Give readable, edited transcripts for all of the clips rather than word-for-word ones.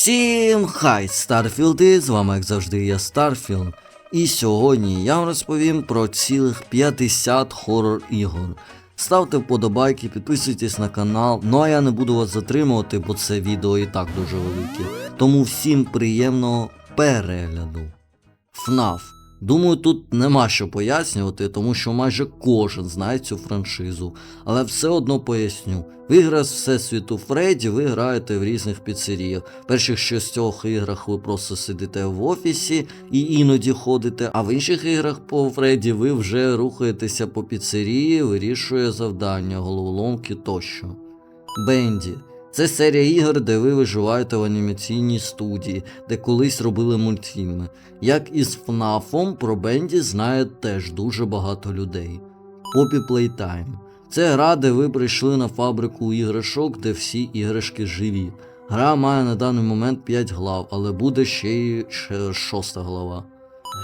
Всім хай, Старфілди, з вами як завжди я Старфілд. І сьогодні я вам розповім про цілих 50 хоррор ігор. Ставте вподобайки, підписуйтесь на канал, ну а я не буду вас затримувати, бо це відео і так дуже велике. Тому всім приємного перегляду. FNAF. Думаю, тут нема що пояснювати, тому що майже кожен знає цю франшизу, але все одно поясню. В іграх з Всесвіту Фредді ви граєте в різних піцеріях. В перших 6 іграх ви просто сидите в офісі і іноді ходите, а в інших іграх по Фредді ви вже рухаєтеся по піцерії, вирішує завдання, головоломки тощо. Бенді. Це серія ігор, де ви виживаєте в анімаційній студії, де колись робили мультфільми. Як і з FNAF, про Бенді знає теж дуже багато людей. Poppy Playtime. Це гра, де ви прийшли на фабрику іграшок, де всі іграшки живі. Гра має на даний момент 5 глав, але буде ще й 6 глава.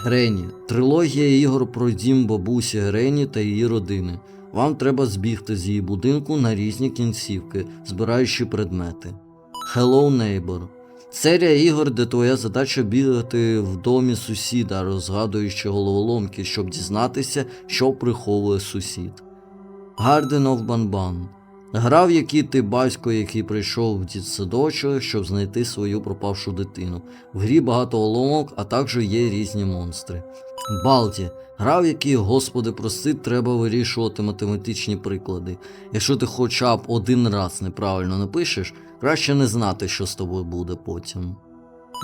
Грені. Трилогія ігор про дім бабусі Грені та її родини. Вам треба збігти з її будинку на різні кінцівки, збираючи предмети. Hello Neighbor. Серія ігор, де твоя задача бігати в домі сусіда, розгадуючи головоломки, щоб дізнатися, що приховує сусід. Garden of Banban. Гра, в якій ти батько, який прийшов в дитсадочок, щоб знайти свою пропавшу дитину. В грі багато головоломок, а також є різні монстри. Балді. Гра, в якій, господи прости, треба вирішувати математичні приклади. Якщо ти хоча б один раз неправильно напишеш, краще не знати, що з тобою буде потім.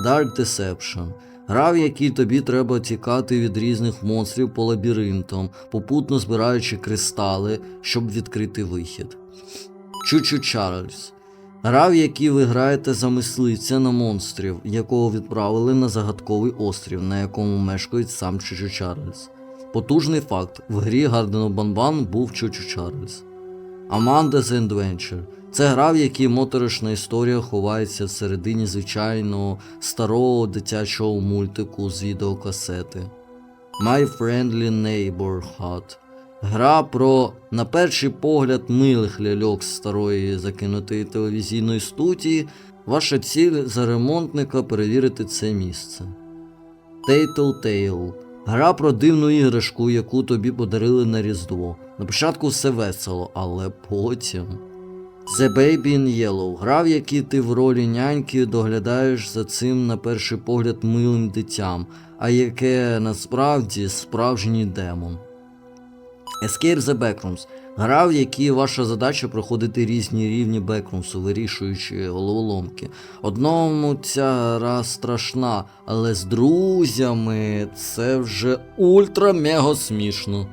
Dark Deception. Гра, в якій тобі треба тікати від різних монстрів по лабіринтам, попутно збираючи кристали, щоб відкрити вихід. Чучу Чарльз. Гра, в якій ви граєте за мисливця на монстрів, якого відправили на загадковий острів, на якому мешкають сам Чучу Чарльз. Потужний факт, в грі Garden of Banban був Чучу Чарльз. Amanda's Adventure. Це гра, в якій моторошна історія ховається всередині звичайного старого дитячого мультику з відеокасети. My Friendly Neighborhood. Гра про, на перший погляд, милих ляльок з старої закинутої телевізійної студії. Ваша ціль за ремонтника перевірити це місце. Tattletale. Гра про дивну іграшку, яку тобі подарили на Різдво. На початку все весело, але потім... The Baby in Yellow. Гра, в якій ти в ролі няньки доглядаєш за цим, на перший погляд, милим дитям, а яке насправді справжній демон. Escape the Backrooms. Гра, в якій ваша задача проходити різні рівні бекрумсу, вирішуючи головоломки. Одному ця гра страшна, але з друзями це вже ультра-мега смішно.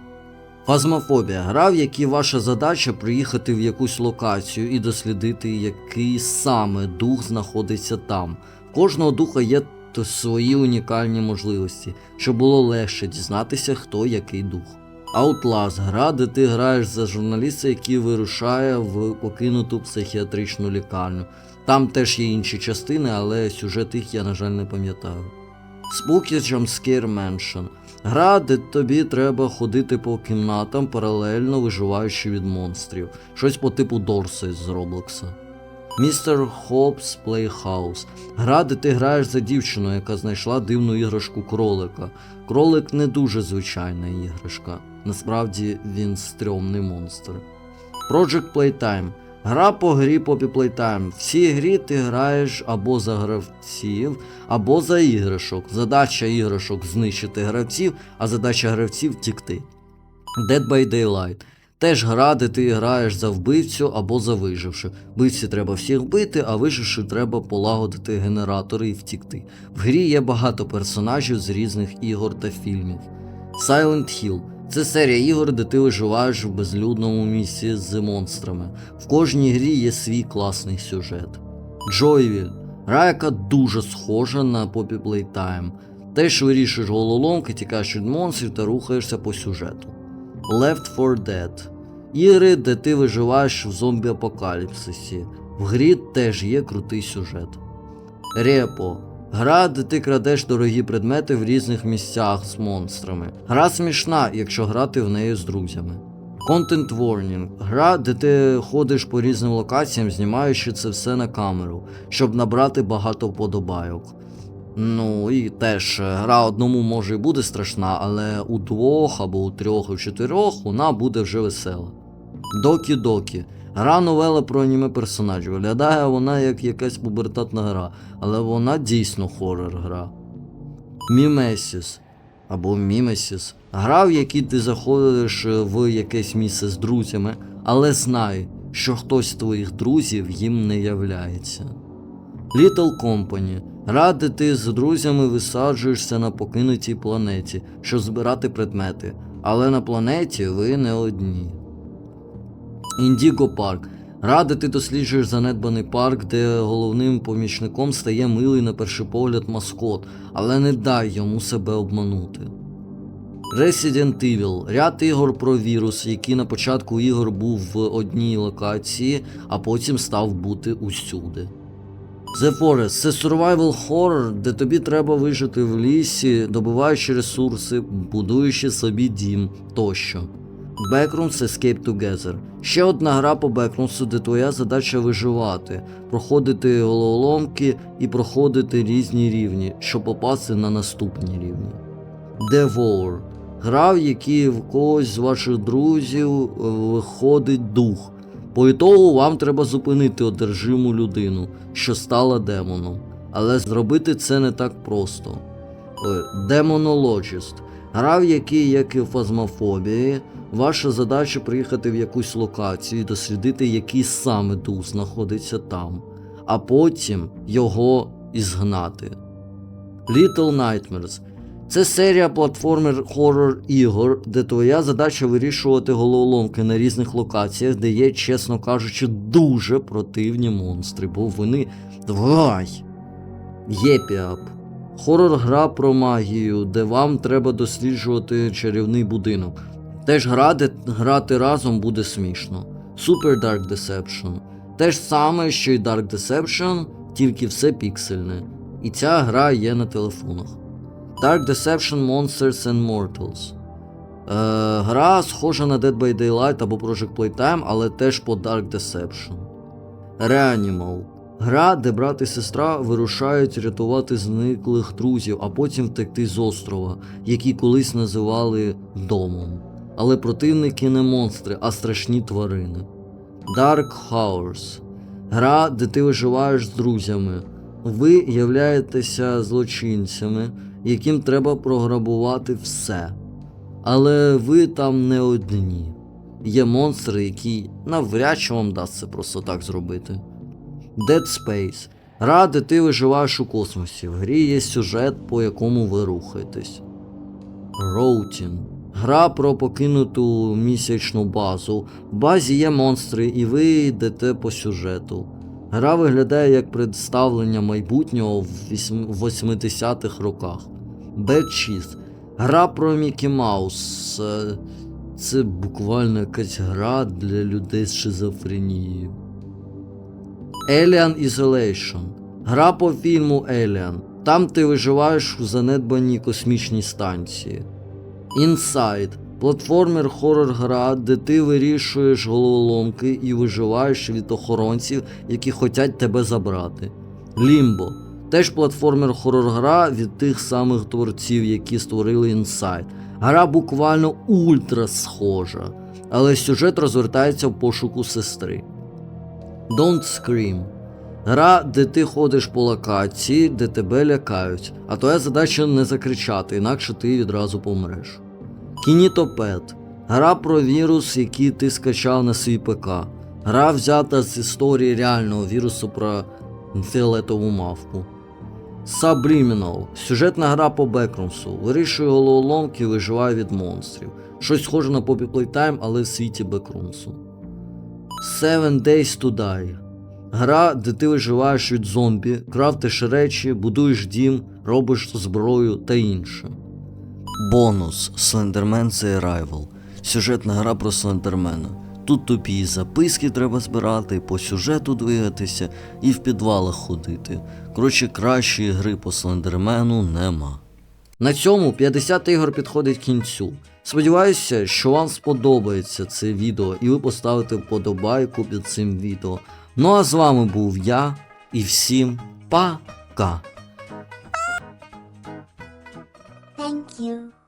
Фазмофобія. Гра, в якій ваша задача приїхати в якусь локацію і дослідити, який саме дух знаходиться там. В кожного духа є свої унікальні можливості, щоб було легше дізнатися, хто який дух. Outlast. Гра, де ти граєш за журналіста, який вирушає в покинуту психіатричну лікарню. Там теж є інші частини, але сюжет їх я, на жаль, не пам'ятаю. Spooky Jumpscare Mansion. Гра, де тобі треба ходити по кімнатам, паралельно виживаючи від монстрів. Щось по типу Дорси з Роблокса. Mr. Hobbs Playhouse. Гра, де ти граєш за дівчину, яка знайшла дивну іграшку кролика. Кролик не дуже звичайна іграшка. Насправді він стрьомний монстр. Project Playtime. Гра по грі Poppy Playtime. В цій грі ти граєш або за гравців, або за іграшок. Задача іграшок знищити гравців, а задача гравців втікти. Dead by Daylight. Теж гра, де ти граєш за вбивцю або за виживши. Вбивці треба всіх вбити, а виживши треба полагодити генератори і втікти. В грі є багато персонажів з різних ігор та фільмів. Silent Hill. Це серія ігор, де ти виживаєш в безлюдному місці з монстрами. В кожній грі є свій класний сюжет. Joyville. Гра, яка дуже схожа на Poppy Playtime. Теж вирішуєш головоломки, тікаєш від монстрів та рухаєшся по сюжету. Left 4 Dead. Ігри, де ти виживаєш в зомбі-апокаліпсисі. В грі теж є крутий сюжет. Repo. Гра, де ти крадеш дорогі предмети в різних місцях з монстрами. Гра смішна, якщо грати в неї з друзями. Content Warning. Гра, де ти ходиш по різним локаціям, знімаючи це все на камеру, щоб набрати багато вподобайок. Ну і теж, гра одному може і буде страшна, але у двох або у трьох, у чотирьох вона буде вже весела. Докі-докі. Гра новела про аніме персонажів. Виглядає вона як якась пубертатна гра, але вона дійсно хоррор гра. Мімесіс. Або Мімесіс. Гра, в якій ти заходиш в якесь місце з друзями, але знай, що хтось з твоїх друзів їм не являється. Little Company. Гра, де ти з друзями висаджуєшся на покинутій планеті, щоб збирати предмети, але на планеті ви не одні. Індіго Парк. Гра, де ти досліджуєш занедбаний парк, де головним помічником стає милий на перший погляд маскот, але не дай йому себе обманути. Resident Evil. Ряд ігор про вірус, який на початку ігор був в одній локації, а потім став бути усюди. The Forest – це survival horror, де тобі треба вижити в лісі, добуваючи ресурси, будуючи собі дім тощо. Backrooms Escape Together. Ще одна гра по Backrooms, де твоя задача виживати, проходити головоломки і проходити різні рівні, щоб попасти на наступні рівні. Devour. Гра, в якій в когось з ваших друзів виходить дух. По ітогу вам треба зупинити одержиму людину, що стала демоном. Але зробити це не так просто. Demonologist. Гра, в якій, як і в Фазмофобії, ваша задача приїхати в якусь локацію і дослідити, який саме дух знаходиться там, а потім його ізгнати. Little Nightmares. Це серія платформер-хоррор ігор, де твоя задача вирішувати головоломки на різних локаціях, де є, чесно кажучи, дуже противні монстри, бо вони... Давай! Єпіап. Хоррор-гра про магію, де вам треба досліджувати чарівний будинок. Теж гра, де грати разом буде смішно. Super Dark Deception. Те ж саме, що й Dark Deception, тільки все піксельне. І ця гра є на телефонах. Dark Deception Monsters and Mortals. Гра схожа на Dead by Daylight або Project Playtime, але теж по Dark Deception. Reanimal. Гра, де брат і сестра вирушають рятувати зниклих друзів, а потім втекти з острова, який колись називали домом. Але противники не монстри, а страшні тварини. Dark Hours. Гра, де ти виживаєш з друзями. Ви являєтеся злочинцями, яким треба програбувати все. Але ви там не одні. Є монстри, які навряд чи вам дасть це просто так зробити. Dead Space. Гра, де ти виживаєш у космосі. В грі є сюжет, по якому ви рухаєтесь. Routine. Гра про покинуту місячну базу. В базі є монстри і ви йдете по сюжету. Гра виглядає як представлення майбутнього в 80-х роках. Bad Cheese. Гра про Мікі Маус. Це буквально якась гра для людей з шизофренією. Alien Isolation. Гра по фільму Alien. Там ти виживаєш у занедбаній космічній станції. Inside. Платформер-хоррор гра, де ти вирішуєш головоломки і виживаєш від охоронців, які хочуть тебе забрати. Limbo. Теж платформер-хоррор гра від тих самих творців, які створили Inside. Гра буквально ультра схожа, але сюжет розвертається в пошуку сестри. Don't Scream. Гра, де ти ходиш по локації, де тебе лякають, а твоя задача не закричати, інакше ти відразу помреш. Kinetopet. Гра про вірус, який ти скачав на свій ПК. Гра взята з історії реального вірусу про фіолетову мавпу. Subliminal. Сюжетна гра по Бекрумсу. Вирішує головоломки і виживає від монстрів. Щось схоже на Poppy Playtime, але в світі Бекрумсу. 7 Days to Die. Гра, де ти виживаєш від зомбі, крафтиш речі, будуєш дім, робиш зброю та інше. Бонус. Slender Man The Arrival. Сюжетна гра про Слендермена. Тут тупі записки треба збирати, по сюжету двигатися і в підвалах ходити. Коротше, кращої гри по Слендермену нема. На цьому 50 ігор підходить кінцю. Сподіваюся, що вам сподобається це відео і ви поставите вподобайку під цим відео. Ну а з вами був я і всім пока! Thank you.